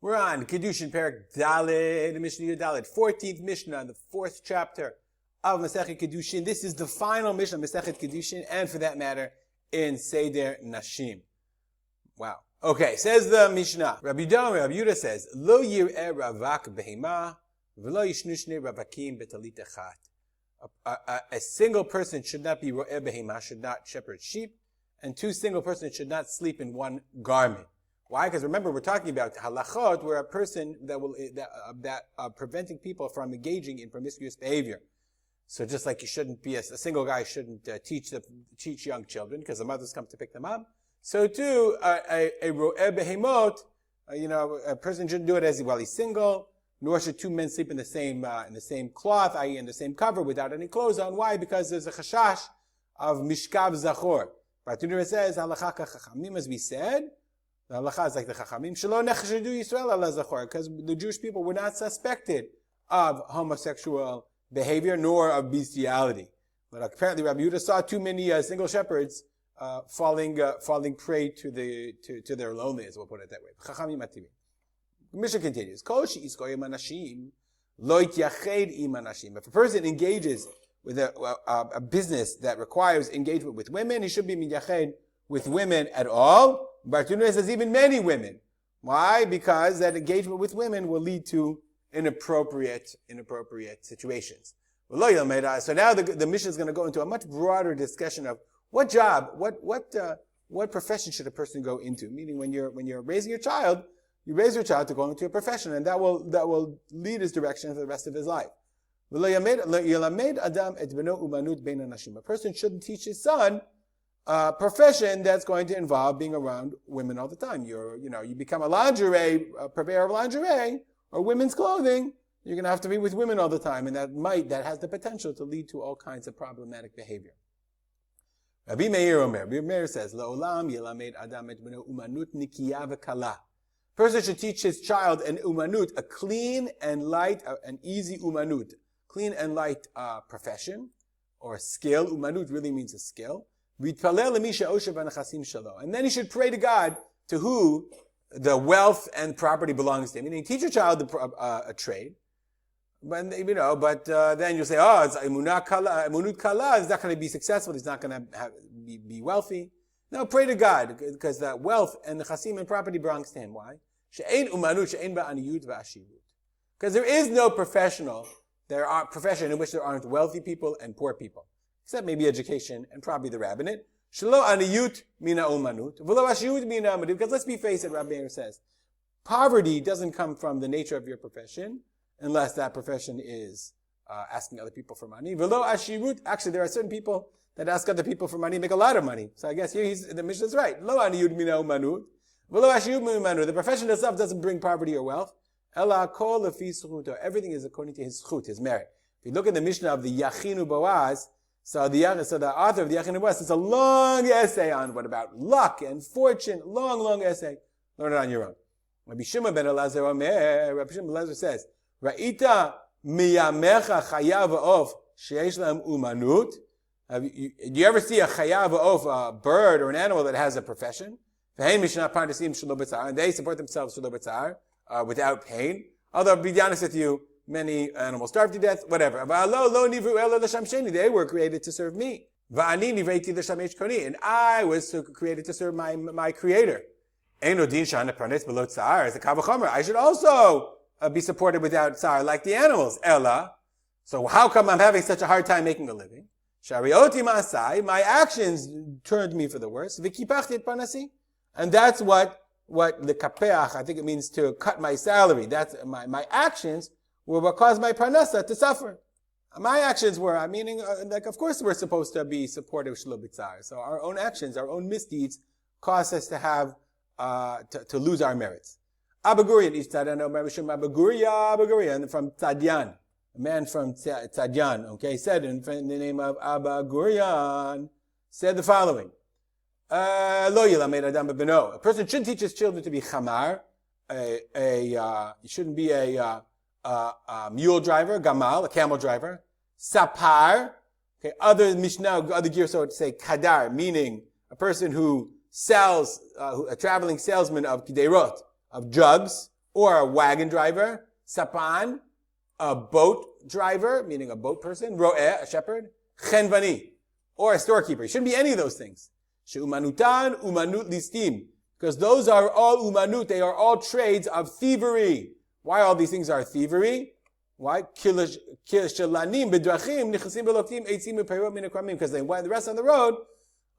We're on Kiddushin Perek Daled, Mishnah Daled, 14th Mishnah, the 4th chapter of Masechet Kiddushin. This is the final Mishnah of Masechet Kiddushin, and for that matter, in Seder Nashim. Wow. Okay, says the Mishnah. Rabbi Yehuda says, Lo yir'eh ravak behema, v'lo yishnushne ravakim betalit echat. A single person should not be ro'eh behema, should not shepherd sheep, and two single persons should not sleep in one garment. Why? Because remember, we're talking about halachot, where a person that preventing people from engaging in promiscuous behavior. So just like you shouldn't be a single guy shouldn't teach young children because the mothers come to pick them up. So too, a ro'eh behemot, a person shouldn't do it while he's single. Nor should two men sleep in the same cloth, i.e., in the same cover, without any clothes on. Why? Because there's a chashash of mishkav zachor. Bartunah says halacha kachachamim, as we said. The halacha is like the Chachamim. Shelo nechshedu Yisrael ala zachor, because the Jewish people were not suspected of homosexual behavior nor of bestiality. But apparently, Rabbi Yehuda saw too many single shepherds falling prey to their loneliness. We'll put it that way. Chachamim ativim. Mishnah continues. Kol she'iskoyim anashim lo yityached im anashim. If a person engages with a business that requires engagement with women, he should be mityached with women at all. Bartunah says even many women. Why? Because that engagement with women will lead to inappropriate situations. So now the Mishnah is going to go into a much broader discussion of what job, what profession should a person go into? Meaning when you're raising your child, you raise your child to go into a profession, and that will lead his direction for the rest of his life. A person shouldn't teach his son a profession that's going to involve being around women all the time. You become a purveyor of lingerie or women's clothing, you're going to have to be with women all the time, and that has the potential to lead to all kinds of problematic behavior. Rabbi Meir says, "La'olam yelamed adam et beno umanut nikiya v'kala." Person should teach his child an umanut, a clean and light, an easy umanut, clean and light profession or skill. Umanut really means a skill. And then he should pray to God to who the wealth and property belongs to him. Meaning, teach your child a trade, but then you'll say, it's emunut kala. He's not going to be successful. He's not going to be wealthy. No, pray to God because the wealth and the chasim and property belongs to him. Why? Because there is no profession in which there aren't wealthy people and poor people. Except maybe education and probably the rabbinate. Shelo aniyut mina umanut, v'lo ashiyut mina amadut. Because let's be faced, Rabbi Meir says, poverty doesn't come from the nature of your profession, unless that profession is asking other people for money. V'lo ashiyut. Actually, there are certain people that ask other people for money and make a lot of money. So I guess here the Mishnah is right. Lo aniyut mina umanut, v'lo ashiyut mina umanut. The profession itself doesn't bring poverty or wealth. Ela kol lefi zchuto. Everything is according to his zchut, his merit. If you look at the Mishnah of the Yachinu Boaz, So the author of the Yachin West is a long essay on what about luck and fortune, long essay. Learn it on your own. Rabbi Shimon ben Elazar says, Ra'ita miyamecha chayav va'of sheyesh lahem umanut. Do you ever see a chayav va'of, a bird or an animal that has a profession? And they support themselves without pain. Although, to be honest with you, many animals starve to death, whatever. They were created to serve me. And I was created to serve my creator. I should also be supported without tsar, like the animals. Ella. So how come I'm having such a hard time making a living? My actions turned me for the worse. And that's what the kapeach, I think it means to cut my salary. That's my actions were what caused my parnasa to suffer. My actions were, of course we're supposed to be supportive shelo b'tzar. So our own actions, our own misdeeds, cause us to have, to lose our merits. Abba Gurian, from Tzadyan, a man from Tzadyan, okay, said in the name of Abba Gurian, said the following. A person shouldn't teach his children to be chamar, he shouldn't be a mule driver, gamal, a camel driver, sapar, okay, other Mishnah, other gear, so to say, kadar, meaning a person who sells, a traveling salesman of kiderot, of drugs, or a wagon driver, sapan, a boat driver, meaning a boat person, ro'eh, a shepherd, chenvani, or a storekeeper. It shouldn't be any of those things. She'umanutan, umanut listim. Because those are all umanut, they are all trades of thievery. Why all these things are thievery? Why? Because they went the rest on the road,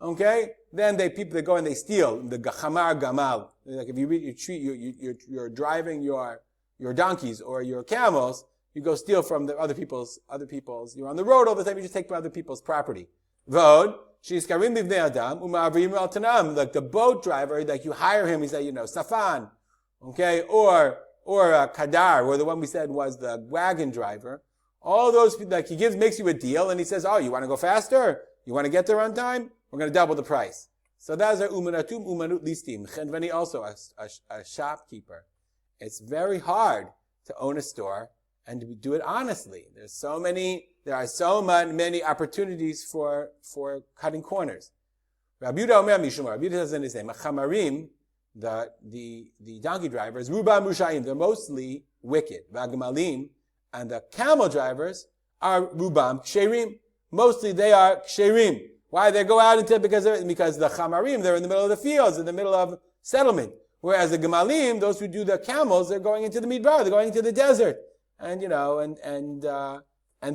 okay, then they go and they steal the chamar gamal. Like if you're driving your donkeys or your camels, you go steal from the other people's. You're on the road all the time. You just take from other people's property. Vod she'iskarim b'vnei adam u'ma'avrim al tanam. Like the boat driver, like you hire him. He said, safan, okay, or kadar, or the one we said was the wagon driver. All those, like he makes you a deal, and he says, oh, you want to go faster? You want to get there on time? We're going to double the price. So that's our umanatum umanut listim. Chenvani also a shopkeeper. It's very hard to own a store and to do it honestly. There are so many opportunities for cutting corners. Rabbi Yehuda Omer Mishum. Rabbi Yehuda says in his name, Chamarim, the donkey drivers, Rubam Rushayim, they're mostly wicked. Vagamalim, and the camel drivers are Rubam Ksherim. Mostly they are Ksherim. Why? They go out because the Chamarim, they're in the middle of the fields, in the middle of settlement. Whereas the Gemalim, those who do the camels, they're going into the Midbar, they're going into the desert. And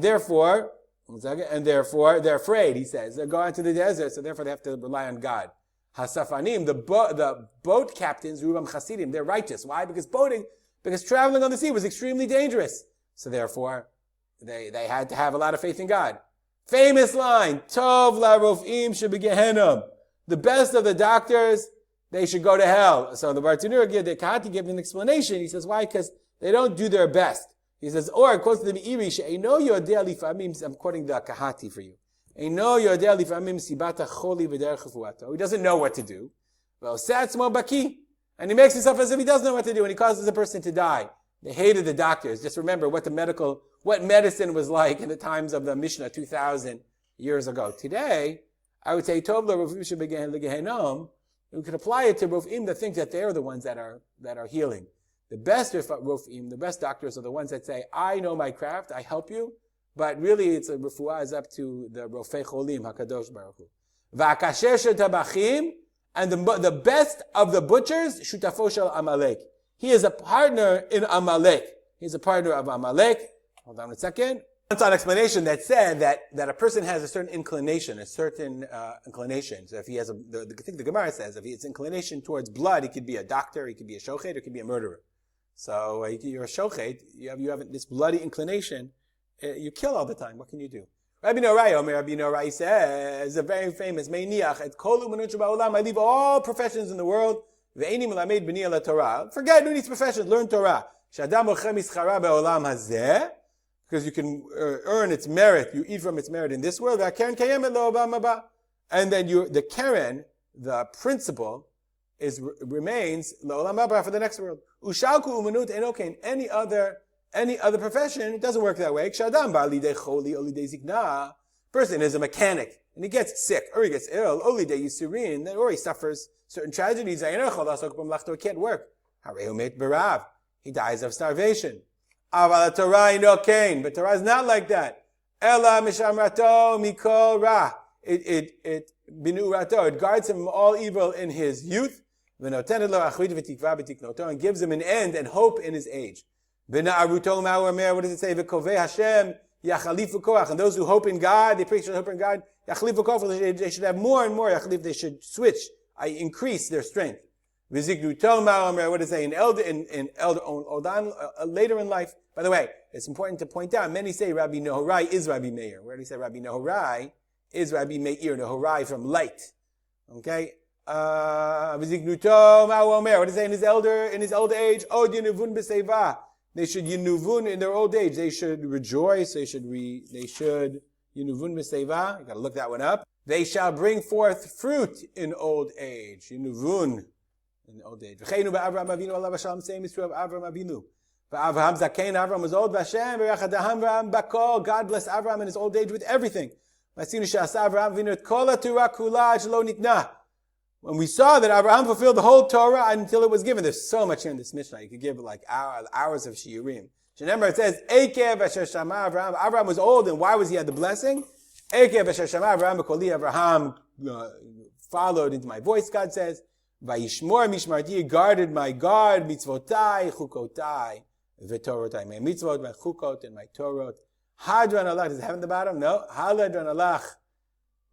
therefore, they're afraid, he says. They're going to the desert, so therefore they have to rely on God. Hasafanim, the boat captains, Rubam Chasidim, they're righteous. Why? Because traveling on the sea was extremely dangerous. So therefore, they had to have a lot of faith in God. Famous line, Tov la rof'im shebegehenom. The best of the doctors, they should go to hell. So the Bartanura, the Kahati gave an explanation. He says, why? Because they don't do their best. He says, or it quotes the Meiri, she'eino yodea lifamim, I'm quoting the Kahati for you. Eino yodea lifamim sibata choli v'derech refuato. He doesn't know what to do. Well, satzmo baki. And he makes himself as if he does know what to do, and he causes a person to die. They hated the doctors. Just remember what medicine was like in the times of the Mishnah 2,000 years ago. Today, I would say, Tov l'rofim shebegehenom. We could apply it to rofim that think that they're the ones that are healing. The best rofim, the best doctors are the ones that say, I know my craft, I help you, but really it's a refuah is up to the rofei cholim, HaKadosh Baruch Hu. V'akasher shetabachim, and the best of the butchers, shutafo shel Amalek. He is a partner in Amalek. He's a partner of Amalek. Hold on a second. It's an explanation that said that a person has a certain inclination, So if he has I think the Gemara says, if he has inclination towards blood, he could be a doctor, he could be a shochet, or he could be a murderer. So you're a shochet, you have this bloody inclination, you kill all the time. What can you do? Rabbi Norai says, a very famous, Meiniach, et kol umanut sheba'olam, I leave all professions in the world, ve'eni melamed b'ni ala Torah. Forget who needs professions, learn Torah. Sh'adam ochem ischara be'olam hazeh, because you can earn its merit, you eat from its merit in this world, and then the keren, the principle, remains la'olam haba for the next world. Ushalku umanut enokein, any other profession, it doesn't work that way. Person is a mechanic, and he gets sick, or he gets ill, or he suffers certain tragedies, it can't work. He dies of starvation. But Torah is not like that. It guards him from all evil in his youth, and gives him an end and hope in his age. What does it say? And those who hope in God, they preach hope in God, they should have more and more. They should switch, increase their strength. What does it say? Later in life. By the way, it's important to point out, many say Rabbi Nehorai is Rabbi Meir. Where do you say Rabbi Nehorai is Rabbi Meir? Nehorai from light. Okay? What does it say in his old age? They should yinuvun in their old age. They should rejoice. They should yinuvun b'seiva. You gotta look that one up. They shall bring forth fruit in old age. Yinuvun in old age. V'cheinu ba'Avraham Avinu alav hashalom. Same is true of Avraham Avinu. Avraham zakein. Avraham was old. V'Hashem v'yachadaham Avraham bakol. God bless Avraham in his old age with everything. V'asinu she'asa Avraham Avinu et kol haTorah kula ad shelo nitna. when we saw that Abraham fulfilled the whole Torah until it was given. There's so much here in this Mishnah. You could give like hours of shiurim. Remember, it says, Ekev asher shama Abraham. Abraham was old, and why was he had the blessing? Ekev asher shama Abraham b'koli. Abraham followed into my voice, God says. Vayishmor mishmarti, guarded my guard, mitzvotai, chukotai, v'torotai. My mitzvot, my chukot, and my torot. Hadran alach, does it have in the bottom? No. Hadran alach.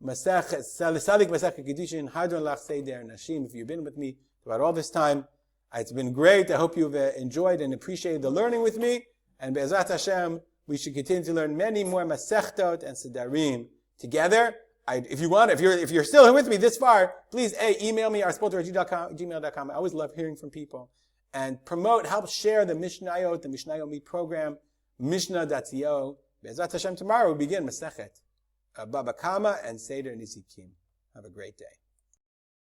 Salik Masechet Kiddushin, Hadron Lach Seder Nashim. If you've been with me throughout all this time, it's been great. I hope you've enjoyed and appreciated the learning with me. And Be'ezrat Hashem, we should continue to learn many more Masechtot and Sedarim together. If you're still with me this far, please email me gmail.com. I always love hearing from people. And help share the Mishnayot, the Mishnayot Me program, Mishnah.co. Be'ezrat Hashem, tomorrow we begin Masechet Baba Kama and Seder Nizikim. Have a great day.